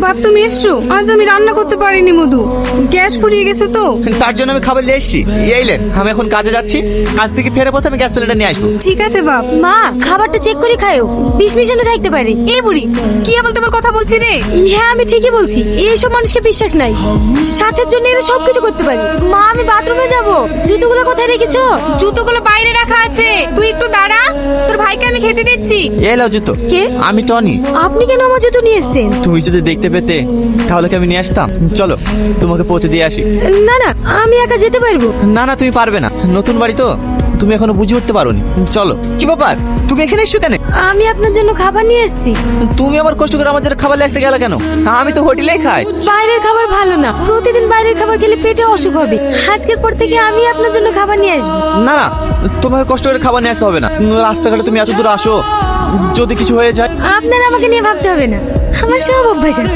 বাপ তুমি এসছো? আজ আমি রান্না করতে পারিনি মধু, গ্যাস ফুরিয়ে গেছে তো। তার জন্য আমি খাবার নিয়ে এসেছি। এইলেন, আমি এখন কাজে যাচ্ছি, কাজ থেকে ফেরার পথে আমি গ্যাস সিলিন্ডার নিয়ে আসবো। ঠিক আছে বাপ। মা, খাবারটা চেক করে খায়ো, বিষ মিশানো থাকতে পারে। এই বুড়ি কি আবল তোমার কথা বলছি রে? হ্যাঁ, আমি ঠিকই বলছি। এইসব মানুষকে বিশ্বাস নাই, স্বার্থের জন্য এরা সবকিছু করতে পারে। মা, আমি বাথরুমে যাব। জুতোগুলো কোথায় রেখেছো? জুতোগুলো বাইরে রাখা আছে, তুই একটু দাঁড়া, তোর ভাইকে আমি খেতে দিচ্ছি। এই লাও জুতো। কে? আমি টনি। আপনি কেন আমার জুতো নিয়ে এসেছেন? তুমি যদি দেখতে পেতে তাহলে কি আমি নিয়ে আসতাম? চলো তোমাকে পৌঁছে দিয়ে আসি। না না, আমি একা যেতে পারবো। না না, তুমি পারবে না, নতুন বাড়ি তো, তুমি এখনো বুঝে উঠতে পারোনি। চলো। কি ব্যাপার, তুমি এখানে এসছো কেন? আমি আপনার জন্য খাবার নিয়ে এসেছি। তুমি আবার কষ্ট করে আমার জন্য খাবার নিয়ে আসতে গেলে কেন? আমি তো হোটেলেই খাই। বাইরের খাবার ভালো না, প্রতিদিন বাইরের খাবার খেলে পেটে অসুখ হবে। আজকের পর থেকে আমি আপনার জন্য খাবার নিয়ে আসবো। না না, তোমাকে কষ্ট করে খাবার নিয়ে আসতে হবে না। রাস্তাঘাটে তুমি এত দূর আসো, যদি কিছু হয়ে যায়। আপনার আমাকে নিয়ে ভাবতে হবে না, আমার সব অভ্যাস আছে।